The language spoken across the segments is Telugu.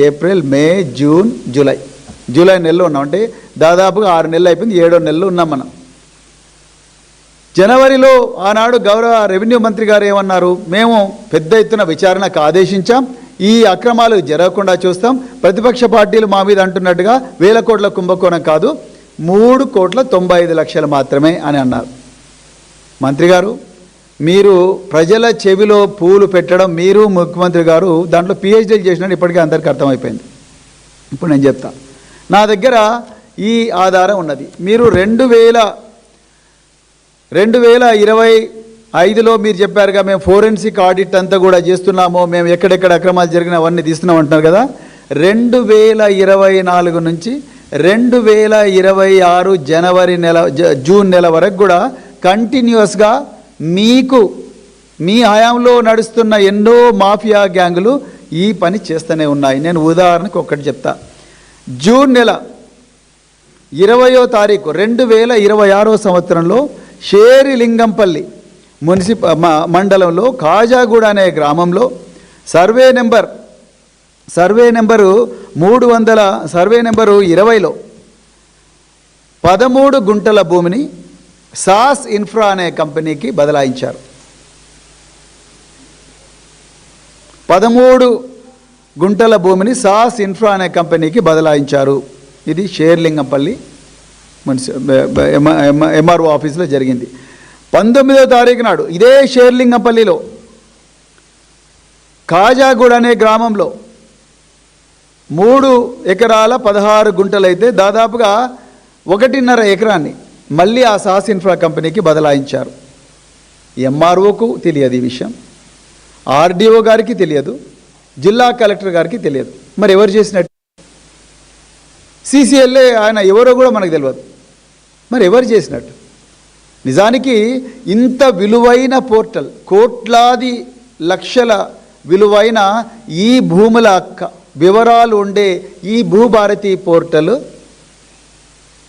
ఏప్రిల్, మే, జూన్, జూలై నెలలో ఉన్నాం. అంటే దాదాపుగా 6 నెలలు అయిపోయింది. 7వ నెలలో ఉన్నాం మనం. జనవరిలో ఆనాడు గౌరవ రెవెన్యూ మంత్రి గారు ఏమన్నారు, మేము పెద్ద ఎత్తున విచారణకు ఆదేశించాం, ఈ అక్రమాలు జరగకుండా చూస్తాం, ప్రతిపక్ష పార్టీలు మా మీద అంటున్నట్టుగా 1000 కోట్ల కుంభకోణం కాదు, 3,95,00,000 మాత్రమే అని అన్నారు. మంత్రి గారు, మీరు ప్రజల చెవిలో పూలు పెట్టడం, మీరు ముఖ్యమంత్రి గారు దాంట్లో పిహెచ్డీలు చేసినట్టు ఇప్పటికే అందరికీ అర్థమైపోయింది. ఇప్పుడు నేను చెప్తా, నా దగ్గర ఈ ఆధారం ఉన్నది. మీరు 2025లో మీరు చెప్పారుగా, మేము ఫోరెన్సిక్ ఆడిట్ అంతా కూడా చేస్తున్నాము, మేము ఎక్కడెక్కడ అక్రమాలు జరిగినా అవన్నీ తీస్తున్నాం అంటున్నారు కదా. 2024 నుంచి 2026 జనవరి నెల, జూన్ నెల వరకు కూడా కంటిన్యూస్గా మీకు మీ హయాంలో నడుస్తున్న ఎన్నో మాఫియా గ్యాంగులు ఈ పని చేస్తూనే ఉన్నాయి. నేను ఉదాహరణకు ఒకటి చెప్తా. జూన్ నెల 20వ తారీఖు 2026వ సంవత్సరంలో షేరిలింగంపల్లి మండలంలో కాజాగూడ అనే గ్రామంలో సర్వే నెంబరు 20లో 13 గుంటల భూమిని సాస్ ఇన్ఫ్రా అనే కంపెనీకి బదలాయించారు. 13 గుంటల భూమిని సాస్ ఇన్ఫ్రా అనే కంపెనీకి బదలాయించారు. ఇది షేర్లింగంపల్లి ఎంఆర్ఓ ఆఫీసులో జరిగింది. 19వ తారీఖు నాడు ఇదే షేర్లింగంపల్లిలో కాజాగూడ అనే గ్రామంలో 3 ఎకరాల 16 గుంటలైతే దాదాపుగా 1.5 ఎకరాన్ని మళ్ళీ ఆ సాస్ ఇన్ఫ్రా కంపెనీకి బదలాయించారు. ఎంఆర్ఓకు తెలియదు ఈ విషయం, ఆర్డీఓ గారికి తెలియదు, జిల్లా కలెక్టర్ గారికి తెలియదు. మరి ఎవరు చేసినట్టు? సీసీఎల్ఏ ఆయన ఎవరో కూడా మనకు తెలియదు. మరి ఎవరు చేసినట్టు? నిజానికి ఇంత విలువైన పోర్టల్, కోట్లాది లక్షల విలువైన ఈ భూముల వివరాలు ఉండే ఈ భూభారతి పోర్టల్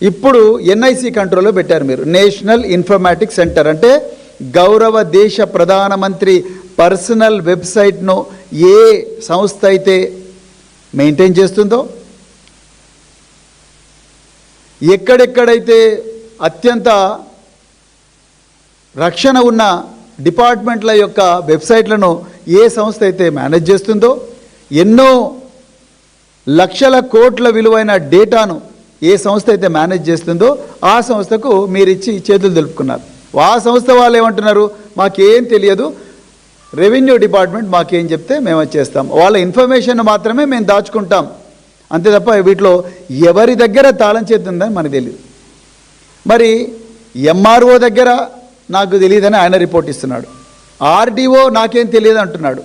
ఇప్పుడు ఎన్ఐసి కంట్రోల్లో పెట్టారు. మీరు నేషనల్ ఇన్ఫర్మాటిక్స్ సెంటర్ అంటే గౌరవ దేశ ప్రధానమంత్రి పర్సనల్ వెబ్సైట్ను ఏ సంస్థ అయితే మెయింటైన్ చేస్తుందో, ఎక్కడెక్కడైతే అత్యంత రక్షణ ఉన్న డిపార్ట్మెంట్ల యొక్క వెబ్సైట్లను ఏ సంస్థ అయితే మేనేజ్ చేస్తుందో, ఎన్నో లక్షల కోట్ల విలువైన డేటాను ఏ సంస్థ అయితే మేనేజ్ చేస్తుందో ఆ సంస్థకు మీరు ఇచ్చి చేతులు దులుపుకున్నారు. ఆ సంస్థ వాళ్ళు ఏమంటున్నారు, మాకేం తెలియదు, రెవెన్యూ డిపార్ట్మెంట్ మాకేం చెప్తే మేము చేస్తాం, వాళ్ళ ఇన్ఫర్మేషన్ మాత్రమే మేము దాచుకుంటాం, అంతే తప్ప వీటిలో ఎవరి దగ్గర తాళం చేతుందని మనకు తెలియదు. మరి ఎంఆర్ఓ దగ్గర నాకు తెలియదని ఆయన రిపోర్ట్ ఇస్తున్నాడు, ఆర్డీఓ నాకేం తెలియదు అంటున్నాడు,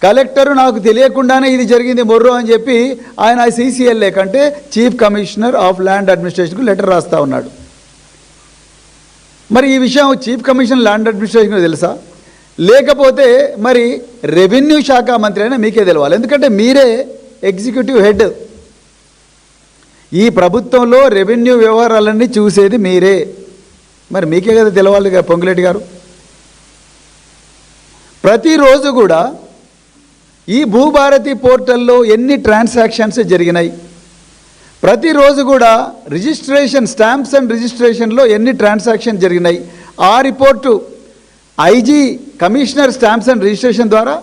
కలెక్టరు నాకు తెలియకుండానే ఇది జరిగింది మొర్రో అని చెప్పి ఆయన సీసీఎల్ఏ కంటే చీఫ్ కమిషనర్ ఆఫ్ ల్యాండ్ అడ్మినిస్ట్రేషన్కు లెటర్ రాస్తూ ఉన్నాడు. మరి ఈ విషయం చీఫ్ కమిషనర్ ల్యాండ్ అడ్మినిస్ట్రేషన్కు తెలుసా? లేకపోతే మరి రెవెన్యూ శాఖ మంత్రి అయినా మీకే తెలవాలి, ఎందుకంటే మీరే ఎగ్జిక్యూటివ్ హెడ్. ఈ ప్రభుత్వంలో రెవెన్యూ వ్యవహారాలన్నీ చూసేది మీరే, మరి మీకే కదా తెలవాలి పొంగులేటి గారు. ప్రతిరోజు కూడా ఈ భూభారతి పోర్టల్లో ఎన్ని ట్రాన్సాక్షన్స్ జరిగినాయి, ప్రతిరోజు కూడా రిజిస్ట్రేషన్, స్టాంప్స్ అండ్ రిజిస్ట్రేషన్లో ఎన్ని ట్రాన్సాక్షన్ జరిగినాయి, ఆ report IG commissioner stamps and registration ద్వారా,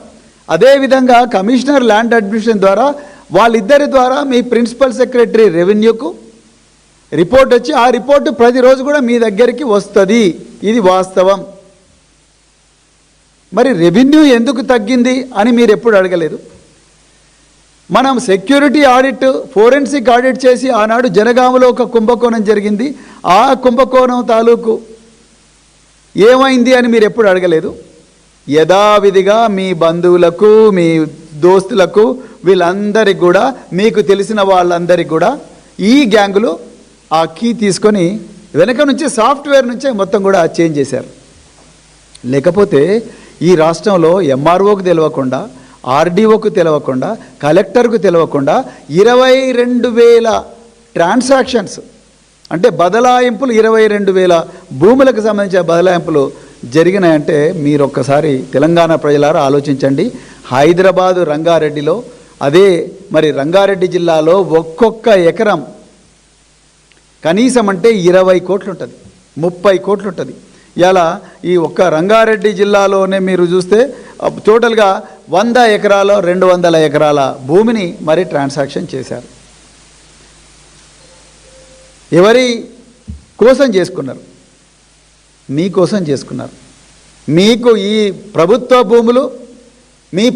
అదేవిధంగా కమిషనర్ ల్యాండ్ అడ్మినిస్ట్రేషన్ ద్వారా, వాళ్ళిద్దరి ద్వారా మీ ప్రిన్సిపల్ సెక్రటరీ రెవెన్యూకు రిపోర్ట్ వచ్చి ఆ రిపోర్టు ప్రతిరోజు కూడా మీ దగ్గరికి వస్తుంది. ఇది వాస్తవం. మరి రెవెన్యూ ఎందుకు తగ్గింది అని మీరు ఎప్పుడు అడగలేదు? మనం సెక్యూరిటీ ఆడిట్, ఫోరెన్సిక్ ఆడిట్ చేసి ఆనాడు జనగామలో ఒక కుంభకోణం జరిగింది, ఆ కుంభకోణం తాలూకు ఏమైంది అని మీరు ఎప్పుడు అడగలేదు. యథావిధిగా మీ బంధువులకు, మీ దోస్తులకు, వీళ్ళందరికీ కూడా, మీకు తెలిసిన వాళ్ళందరికీ కూడా ఈ గ్యాంగులు ఆ కీ తీసుకొని వెనక నుంచి సాఫ్ట్వేర్ నుంచే మొత్తం కూడా చేంజ్ చేశారు. లేకపోతే ఈ రాష్ట్రంలో ఎంఆర్ఓకు తెలియకుండా, ఆర్డీఓకు తెలియకుండా, కలెక్టర్కు తెలియకుండా 22,000 ట్రాన్సాక్షన్స్ అంటే బదలాయింపులు, 22,000 భూములకు సంబంధించిన బదలాయింపులు జరిగినాయంటే మీరు ఒక్కసారి తెలంగాణ ప్రజలారా ఆలోచించండి. హైదరాబాదు రంగారెడ్డిలో అదే మరి రంగారెడ్డి జిల్లాలో ఒక్కొక్క ఎకరం కనీసం అంటే 20 కోట్లు ఉంటుంది, 30 కోట్లు ఉంటుంది. ఇలా ఈ ఒక్క రంగారెడ్డి జిల్లాలోనే మీరు చూస్తే టోటల్గా 100 ఎకరాల 200 ఎకరాల భూమిని మరి ట్రాన్సాక్షన్ చేశారు. ఎవరి కోసం చేసుకున్నారు? మీకోసం చేసుకున్నారు. మీకు ఈ ప్రభుత్వ భూములు మీ